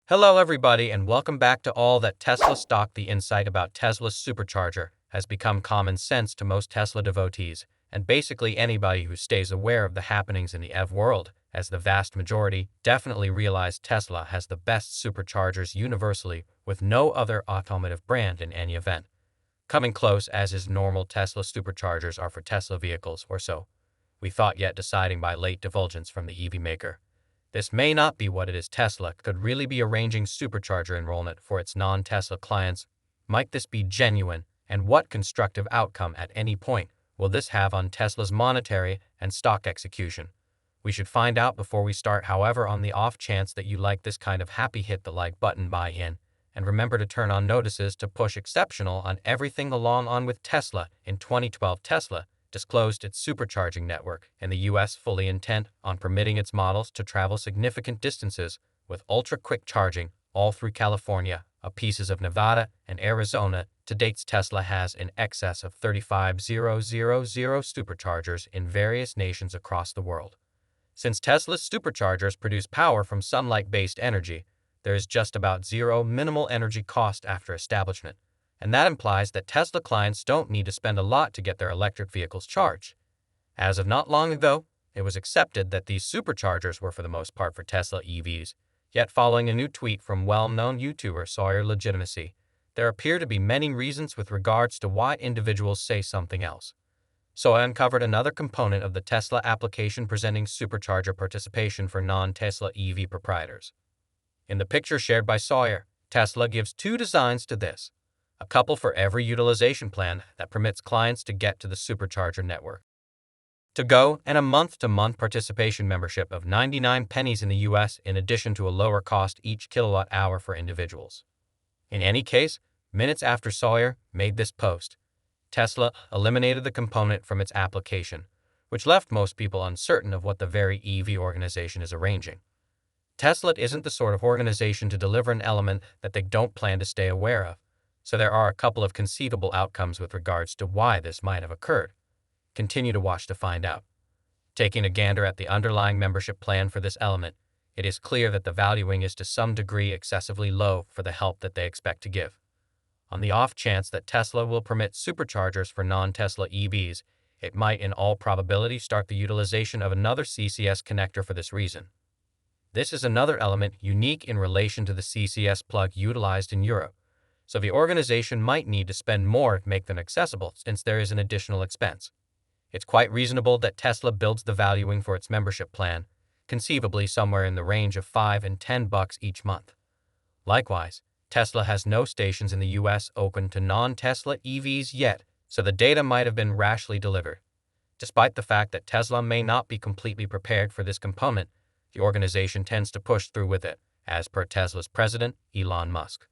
Hello, everybody, and welcome back to All That Tesla Stock. The insight about Tesla's Supercharger has become common sense to most Tesla devotees, and basically anybody who stays aware of the happenings in the EV world, as the vast majority definitely realize Tesla has the best superchargers universally, with no other automotive brand in any event. Coming close as is normal, Tesla superchargers are for Tesla vehicles, or so we thought, yet deciding by late divulgence from the EV maker. This may not be what it is. Tesla could really be arranging supercharger enrollment for its non-Tesla clients. Might this be genuine, and what constructive outcome at any point will this have on Tesla's monetary and stock execution? We should find out before we start. However, on the off chance that you like this kind of happy, hit the like button, buy in, and remember to turn on notices to push exceptional on everything along on with Tesla. In 2012, Tesla disclosed its supercharging network in the U.S., fully intent on permitting its models to travel significant distances with ultra-quick charging all through California, pieces of Nevada, and Arizona. To date, Tesla has in excess of 35,000 superchargers in various nations across the world. Since Tesla's superchargers produce power from sunlight-based energy, there is just about zero minimal energy cost after establishment, and that implies that Tesla clients don't need to spend a lot to get their electric vehicles charged. As of not long ago, it was accepted that these superchargers were for the most part for Tesla EVs, yet following a new tweet from well-known YouTuber Sawyer Legitimacy, there appear to be many reasons with regards to why individuals say something else. So I uncovered another component of the Tesla application presenting supercharger participation for non-Tesla EV proprietors. In the picture shared by Sawyer, Tesla gives two designs to this: a couple for every utilization plan that permits clients to get to the supercharger network to go, and a month-to-month participation membership of 99 pennies in the US, in addition to a lower cost each kilowatt hour for individuals. In any case, minutes after Sawyer made this post, Tesla eliminated the component from its application, which left most people uncertain of what the very EV organization is arranging. Tesla isn't the sort of organization to deliver an element that they don't plan to stay aware of, so there are a couple of conceivable outcomes with regards to why this might have occurred. Continue to watch to find out. Taking a gander at the underlying membership plan for this element, it is clear that the valuing is to some degree excessively low for the help that they expect to give. On the off chance that Tesla will permit superchargers for non-Tesla EVs, it might in all probability start the utilization of another CCS connector for this reason. This is another element unique in relation to the CCS plug utilized in Europe, so the organization might need to spend more to make them accessible since there is an additional expense. It's quite reasonable that Tesla builds the valuing for its membership plan, conceivably somewhere in the range of $5 and $10 each month. Likewise, Tesla has no stations in the US open to non-Tesla EVs yet, so the data might have been rashly delivered. Despite the fact that Tesla may not be completely prepared for this component, the organization tends to push through with it, as per Tesla's president, Elon Musk.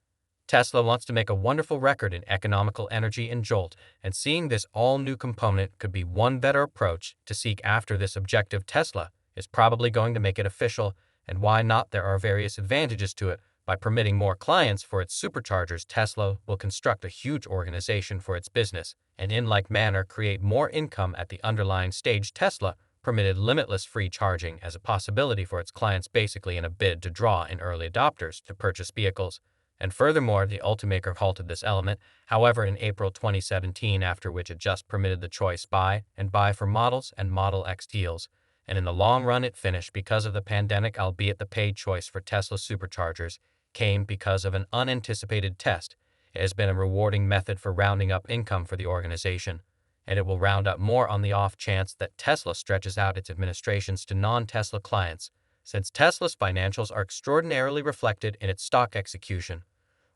Tesla wants to make a wonderful record in economical energy and jolt, and seeing this all-new component could be one better approach to seek after this objective. Tesla is probably going to make it official, and why not? There are various advantages to it. By permitting more clients for its superchargers, Tesla will construct a huge organization for its business, and in like manner create more income at the underlying stage. Tesla permitted limitless free charging as a possibility for its clients, basically in a bid to draw in early adopters to purchase vehicles. And furthermore, the automaker halted this element, however, in April 2017, after which it just permitted the choice buy and buy for models and Model X deals, and in the long run it finished because of the pandemic, albeit the paid choice for Tesla superchargers came because of an unanticipated test. It has been a rewarding method for rounding up income for the organization, and it will round up more on the off chance that Tesla stretches out its administrations to non-Tesla clients. Since Tesla's financials are extraordinarily reflected in its stock execution,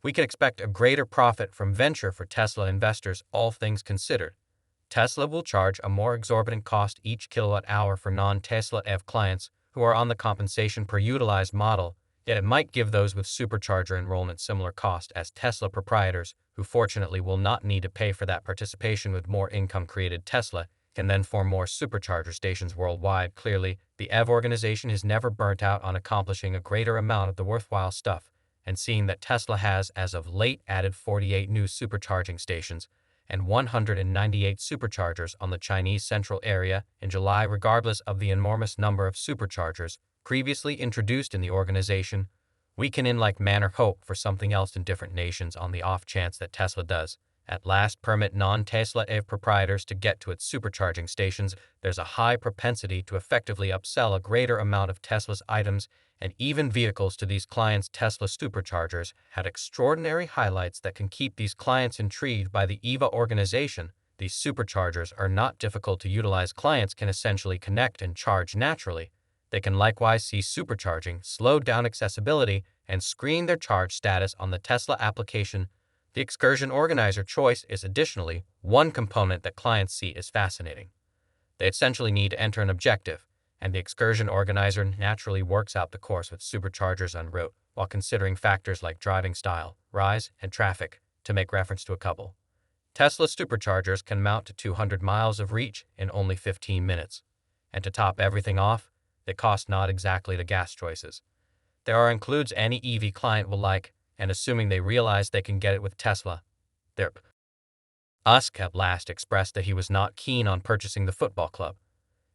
we can expect a greater profit from venture for Tesla investors, all things considered. Tesla will charge a more exorbitant cost each kilowatt hour for non-Tesla EV clients who are on the compensation per utilized model, yet it might give those with supercharger enrollment similar cost as Tesla proprietors, who fortunately will not need to pay for that participation. With more income created, Tesla can then form more supercharger stations worldwide. Clearly, the EV organization has never burnt out on accomplishing a greater amount of the worthwhile stuff, and seeing that Tesla has, as of late, added 48 new supercharging stations and 198 superchargers on the Chinese central area in July, regardless of the enormous number of superchargers previously introduced in the organization, We can in like manner hope for something else in different nations on the off chance that Tesla does at last permit non-Tesla EV proprietors to get to its supercharging stations. There's a high propensity to effectively upsell a greater amount of Tesla's items and even vehicles to these clients. Tesla Superchargers had extraordinary highlights that can keep these clients intrigued by the EVA organization. These superchargers are not difficult to utilize. Clients can essentially connect and charge naturally. They can likewise see supercharging, slow down accessibility, and screen their charge status on the Tesla application. The excursion organizer choice is additionally one component that clients see as fascinating. They essentially need to enter an objective, and the excursion organizer naturally works out the course with superchargers en route while considering factors like driving style, rise, and traffic, to make reference to a couple. Tesla superchargers can mount to 200 miles of reach in only 15 minutes. And to top everything off, they cost not exactly the gas choices. There are includes any EV client will like, and assuming they realize they can get it with Tesla. Musk at last expressed that he was not keen on purchasing the football club.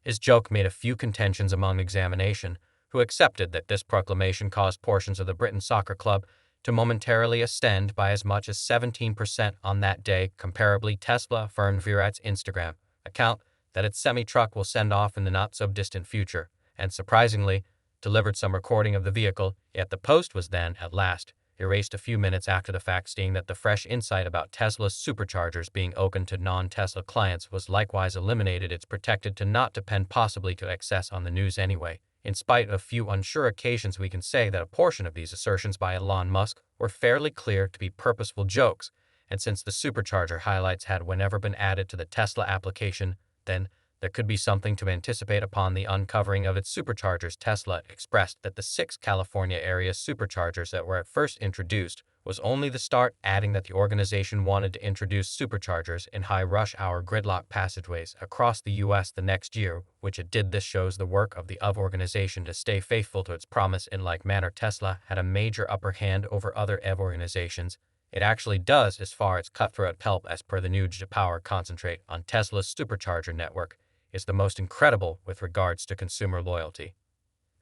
His joke made a few contentions among examination, who accepted that this proclamation caused portions of the Britain soccer club to momentarily ascend by as much as 17% on that day. Comparably, Tesla affirmed via its Instagram account that its semi-truck will send off in the not-so-distant future, and surprisingly, delivered some recording of the vehicle, yet the post was then, at last, erased a few minutes after the fact, stating that the fresh insight about Tesla's superchargers being open to non-Tesla clients was likewise eliminated. It's protected to not depend possibly to access on the news anyway. In spite of a few unsure occasions, we can say that a portion of these assertions by Elon Musk were fairly clear to be purposeful jokes, and since the supercharger highlights had whenever been added to the Tesla application, then there could be something to anticipate upon the uncovering of its superchargers. Tesla expressed that the 6 California area superchargers that were at first introduced was only the start, adding that the organization wanted to introduce superchargers in high rush hour gridlock passageways across the U.S. the next year, which it did. This shows the work of the organization to stay faithful to its promise. In like manner, Tesla had a major upper hand over other EV organizations. It actually does as far as cutthroat help. As per the news, the power concentrate on Tesla's supercharger network is the most incredible with regards to consumer loyalty.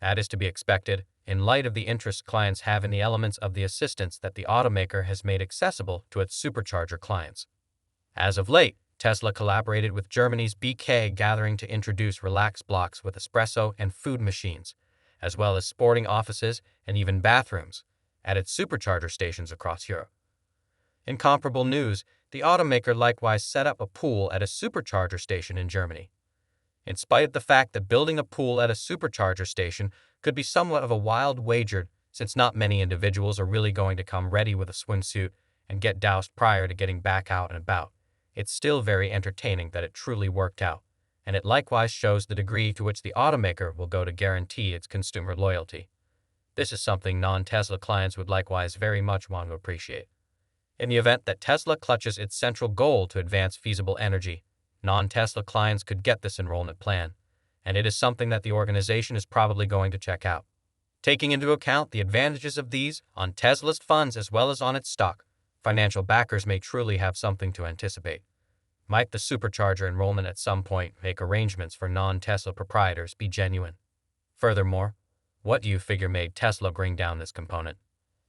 That is to be expected in light of the interest clients have in the elements of the assistance that the automaker has made accessible to its supercharger clients. As of late, Tesla collaborated with Germany's BK Gathering to introduce relax blocks with espresso and food machines, as well as sporting offices and even bathrooms, at its supercharger stations across Europe. In comparable news, the automaker likewise set up a pool at a supercharger station in Germany. In spite of the fact that building a pool at a supercharger station could be somewhat of a wild wager, since not many individuals are really going to come ready with a swimsuit and get doused prior to getting back out and about, it's still very entertaining that it truly worked out, and it likewise shows the degree to which the automaker will go to guarantee its consumer loyalty. This is something non-Tesla clients would likewise very much want to appreciate. In the event that Tesla clutches its central goal to advance feasible energy, non-Tesla clients could get this enrollment plan, and it is something that the organization is probably going to check out. Taking into account the advantages of these on Tesla's funds as well as on its stock, financial backers may truly have something to anticipate. Might the supercharger enrollment at some point make arrangements for non-Tesla proprietors be genuine? Furthermore, what do you figure made Tesla bring down this component?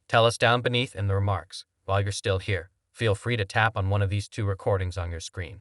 Tell us down beneath in the remarks. While you're still here, feel free to tap on one of these 2 recordings on your screen.